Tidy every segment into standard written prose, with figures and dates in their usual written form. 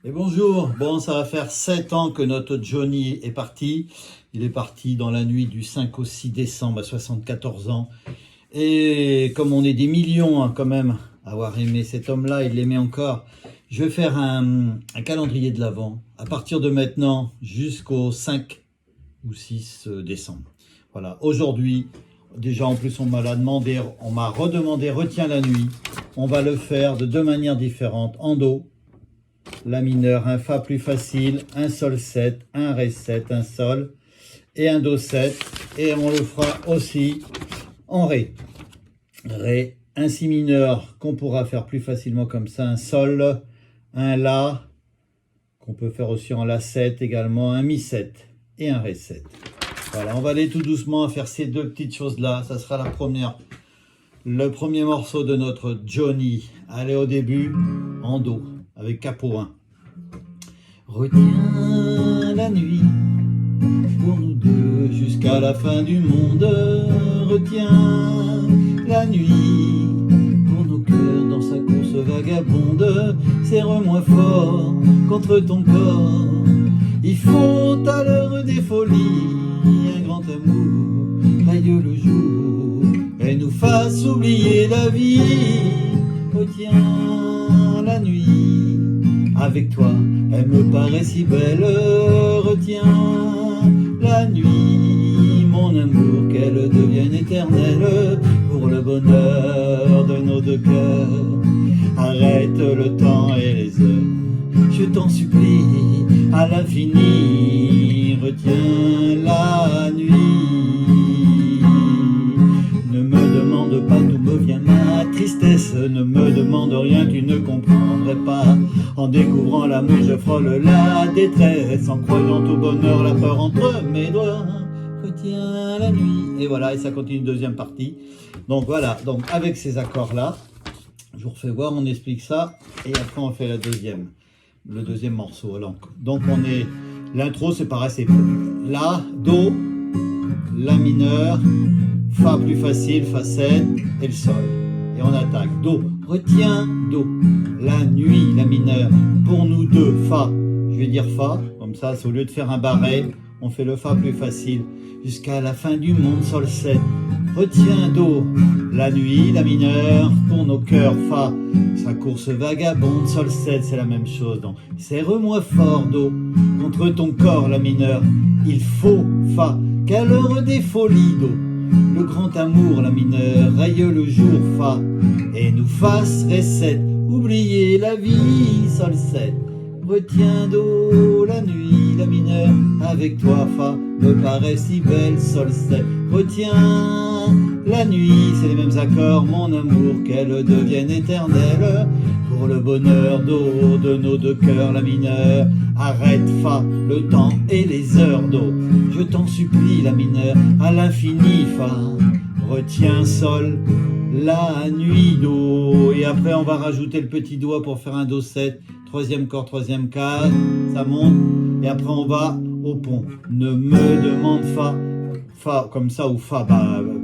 Et bonjour, bon ça va faire 7 ans que notre Johnny est parti. Il est parti dans la nuit du 5 au 6 décembre à 74 ans. Et comme on est des millions quand même à avoir aimé cet homme-là, il l'aimait encore, je vais faire un calendrier de l'Avent à partir de maintenant jusqu'au 5 ou 6 décembre. Voilà, aujourd'hui, déjà en plus on m'a redemandé retiens la nuit. On va le faire de deux manières différentes, en Do, La mineur, un Fa plus facile, un Sol 7, un Ré 7, un Sol et un Do 7. Et on le fera aussi en Ré. Ré, un Si mineur qu'on pourra faire plus facilement comme ça, un Sol, un La, qu'on peut faire aussi en La 7 également, un Mi 7 et un Ré 7. Voilà, on va aller tout doucement à faire ces deux petites choses-là. Ça sera le premier morceau de notre Johnny. Allez, au début, en Do, avec Capo 1. Retiens la nuit pour nous deux jusqu'à la fin du monde. Retiens la nuit pour nos cœurs dans sa course vagabonde. Serre-moi fort contre ton corps. Il faut à l'heure des folies un grand amour raille le jour et nous fasse oublier la vie. Retiens la nuit avec toi, elle me paraît si belle. Retiens la nuit, mon amour, qu'elle devienne éternelle pour le bonheur de nos deux cœurs. Arrête le temps et les heures, je t'en supplie, à l'infini. Retiens la nuit. Ne me demande pas d'où me vient ma tristesse, ne me demande rien, tu ne comprendrais pas. En découvrant l'amour, je frôle la détresse, en croyant au bonheur, la peur entre mes doigts. Retiens la nuit. Et voilà, et ça continue, deuxième partie. Donc voilà, donc avec ces accords-là, je vous refais voir, on explique ça, et après on fait le deuxième morceau. Donc on est, l'intro c'est pareil, c'est La, Do, La mineur, Fa plus facile, Fa 7 et le Sol. Et on attaque. Do, retiens Do, la nuit, La mineur, pour nous deux, Fa. Je vais dire Fa, comme ça, c'est au lieu de faire un barré, on fait le Fa plus facile. Jusqu'à la fin du monde, Sol 7. Retiens Do, la nuit, La mineur, pour nos cœurs, Fa. Sa course vagabonde, Sol 7, c'est la même chose. Donc, serre-moi fort, Do, contre ton corps, La mineur. Il faut, Fa, qu'à l'heure des folies, Do, le grand amour, La mineur, raille le jour, Fa, et nous fasse Ré 7, oublier la vie, Sol 7. Retiens Do, la nuit, La mineur, avec toi, Fa, me paraît si belle, Sol 7. Retiens la nuit, c'est les mêmes accords, mon amour, qu'elle devienne éternelle, pour le bonheur Do, de nos deux cœurs, La mineur. Arrête Fa, le temps et les heures, Do, je t'en supplie, La mineur, à l'infini, Fa. Retiens Sol, la nuit, Do. Et après on va rajouter le petit doigt pour faire un Do 7, troisième corde, troisième case, ça monte, et après on va au pont. Ne me demande Fa comme ça, ou Fa,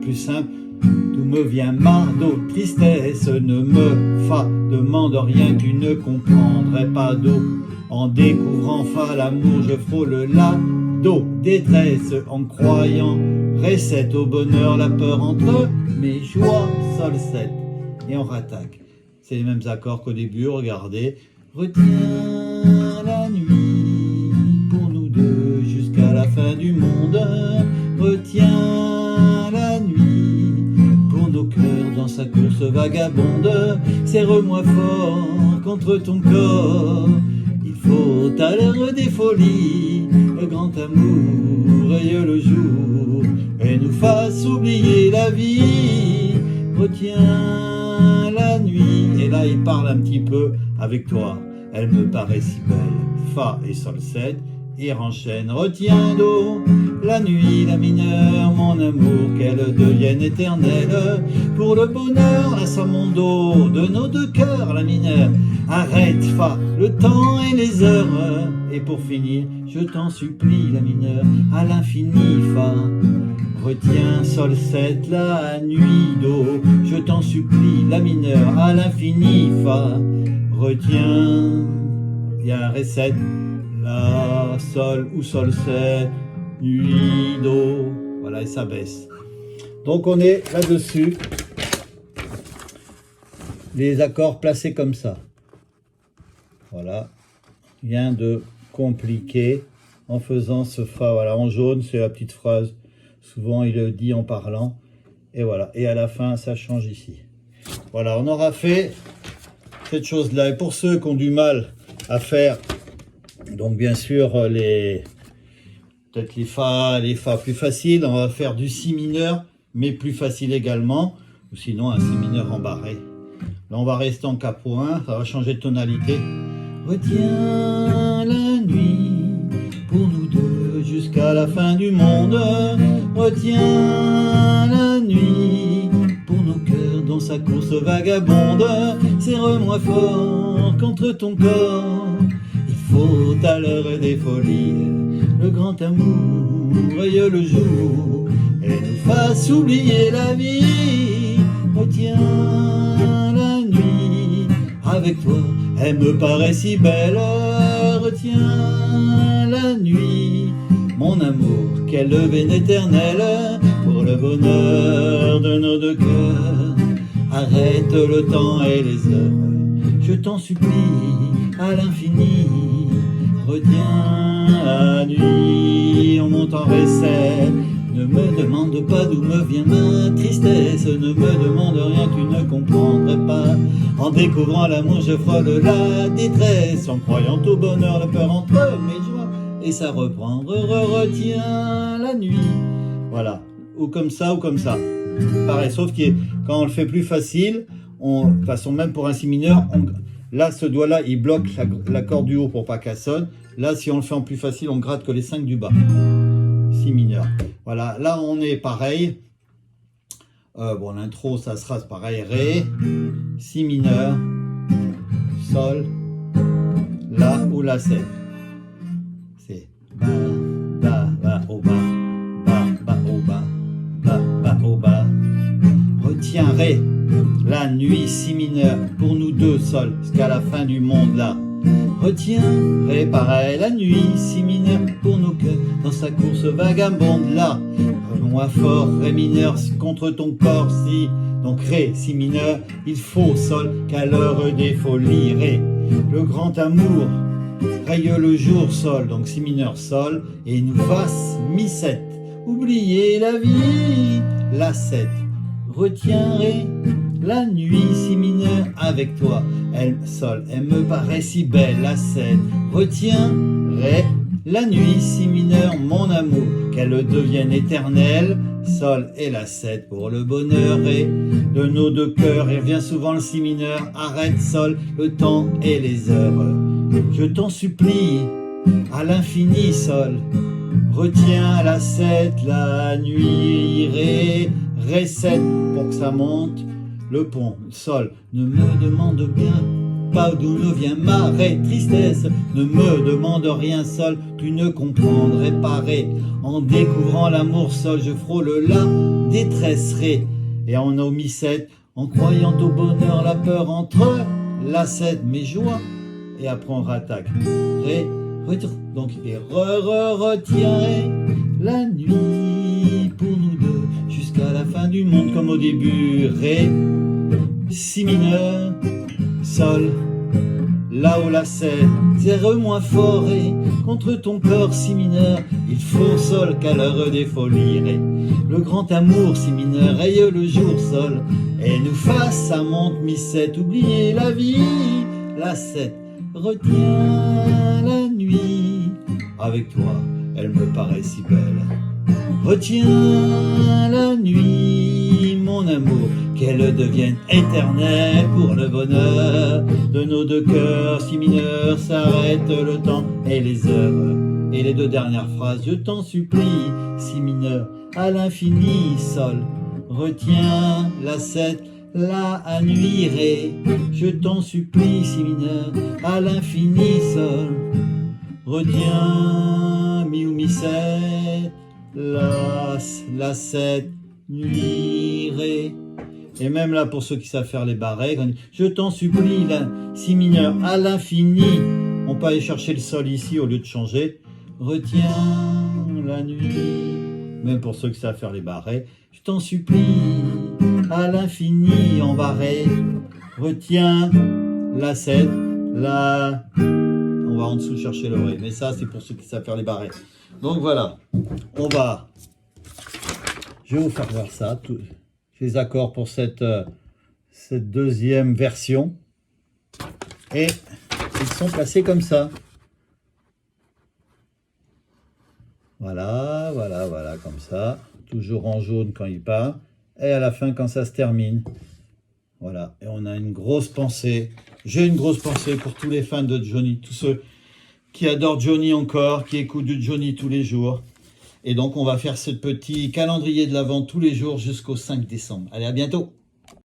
plus simple. D'où me vient ma Do, tristesse, ne me Fa, demande rien, tu ne comprendrais pas Do. En découvrant Fa, l'amour, je frôle la Do, détresse, en croyant Ré 7 au bonheur, la peur entre mes joies, Sol 7. Et on rattaque. C'est les mêmes accords qu'au début, regardez. Retiens la nuit pour nous deux jusqu'à la fin du monde. Retiens la nuit pour nos cœurs dans sa course vagabonde. Serre-moi fort contre ton corps. Il faut à l'heure des folies le grand amour raille le jour et nous fasse oublier la vie. Retiens la nuit. Et là il parle un petit peu avec toi. Elle me paraît si belle, Fa et Sol 7, et enchaîne. Retiens Do, la nuit, La mineur, mon amour, qu'elle devienne éternelle, pour le bonheur, la sa mon Do, de nos deux cœurs, La mineur. Arrête Fa, le temps et les heures, et pour finir, je t'en supplie, La mineur, à l'infini, Fa. Retiens Sol 7, la nuit, Do, je t'en supplie, La mineur, à l'infini, Fa. Retiens, il y a un ré 7, la, sol ou sol 7, nuit, do, voilà, et ça baisse. Donc on est là-dessus, les accords placés comme ça. Voilà, rien de compliqué en faisant ce fa. Voilà, en jaune, c'est la petite phrase. Souvent, il le dit en parlant. Et voilà, et à la fin, ça change ici. Voilà, on aura fait cette chose-là. Et pour ceux qui ont du mal à faire, donc bien sûr, peut-être les fa plus faciles, on va faire du si mineur, mais plus facile également. Ou sinon, un si mineur en barré. Là, on va rester en K.1, ça va changer de tonalité. Retiens la nuit pour nous deux jusqu'à la fin du monde. Retiens la nuit pour nos cœurs dans sa course vagabonde. Serre-moi fort contre ton corps. Il faut à l'heure des folies le grand amour raye le jour et nous fasse oublier la vie. Retiens la nuit avec toi. Elle me paraît si belle, retiens la nuit, mon amour, quelle veine éternelle, pour le bonheur de nos deux cœurs. Arrête le temps et les heures, je t'en supplie, à l'infini. Retiens la nuit, on monte en recette. Ne me demande pas d'où me vient ma tristesse. Ne me demande rien, tu ne comprendrais pas. En découvrant l'amour, je frôle la détresse. En croyant au bonheur, la peur entre mes joies. Et ça reprend, retiens la nuit. Voilà, ou comme ça, ou comme ça. Pareil, sauf que quand on le fait plus facile, de toute façon, même pour un si mineur, là, ce doigt-là, il bloque l'accord du haut pour pas qu'elle sonne. Là, si on le fait en plus facile, on gratte que les 5 du bas. Si mineur. Voilà, là on est pareil. Bon, l'intro, ça sera pareil. Ré, si mineur, sol, la ou la 7. C'est ba, ba, ba, au bas, ba, ba, au bas, ba, ba, au bas. Retiens Ré, la nuit, si mineur, pour nous deux, sol, jusqu'à la fin du monde là. Retiens, Ré pareil, la nuit, si mineur, pour nos cœurs, dans sa course vagabonde là. Moi fort, Ré mineur, contre ton corps, si. Donc Ré, si mineur, il faut sol, qu'à l'heure des folies, Ré. Le grand amour, raye le jour, sol, donc si mineur, sol, et nous fasse mi 7. Oubliez la vie, la 7. Retiens Ré, la nuit, si mineur, avec toi. Elle, sol, elle me paraît si belle, la 7. Retiens Ré, la nuit, si mineur, mon amour, qu'elle devienne éternelle. Sol et la 7 pour le bonheur et de nos deux cœurs. Et revient souvent le si mineur. Arrête sol, le temps et les heures. Je t'en supplie, à l'infini sol. Retiens la 7, la nuit, Ré, Ré 7 pour que ça monte. Le pont, sol, ne me demande bien pas d'où me vient ma Ré, tristesse. Ne me demande rien, sol, tu ne comprendrais pas Ré. En découvrant l'amour, sol, je frôle la détresse, Ré. Et en a mi 7, en croyant au bonheur, la peur entre la 7, mes joies. Et après on rattaque. Ré, retour, donc, et retiens Ré, la nuit pour nous deux, jusqu'à la fin du monde, comme au début. Ré, si mineur, sol, là où la 7, serre-moi fort et contre ton corps si mineur, il faut sol qu'à l'heure des folies, Ré. Le grand amour si mineur, raye le jour sol, et nous fasse ça monte mi 7, oubliez la vie, la 7, retiens la nuit, avec toi, elle me paraît si belle. Retiens la nuit, mon amour, qu'elle devienne éternelle pour le bonheur de nos deux cœurs. Si mineur, s'arrête le temps et les heures. Et les deux dernières phrases, je t'en supplie, si mineur, à l'infini, sol. Retiens la 7, la à nuit, Ré. Je t'en supplie, si mineur, à l'infini, sol. Retiens mi ou mi 7. La 7, nuit, Ré. Et même là, pour ceux qui savent faire les barrés, je t'en supplie, la si mineur, à l'infini, on On peut aller chercher le sol ici au lieu de changer. Retiens la nuit. Même pour ceux qui savent faire les barrés. Je t'en supplie, à l'infini en barré. Retiens la 7, la... On va en dessous chercher le ré. Mais ça, c'est pour ceux qui savent faire les barrés. Donc voilà, je vais vous faire voir ça, tous les accords pour cette deuxième version. Et ils sont placés comme ça. Voilà, voilà, voilà, comme ça. Toujours en jaune quand il part. Et à la fin quand ça se termine. Voilà, et on a une grosse pensée. J'ai une grosse pensée pour tous les fans de Johnny, tous ceux qui adorent Johnny encore, qui écoutent du Johnny tous les jours. Et donc on va faire ce petit calendrier de l'Avent tous les jours jusqu'au 5 décembre. Allez, à bientôt!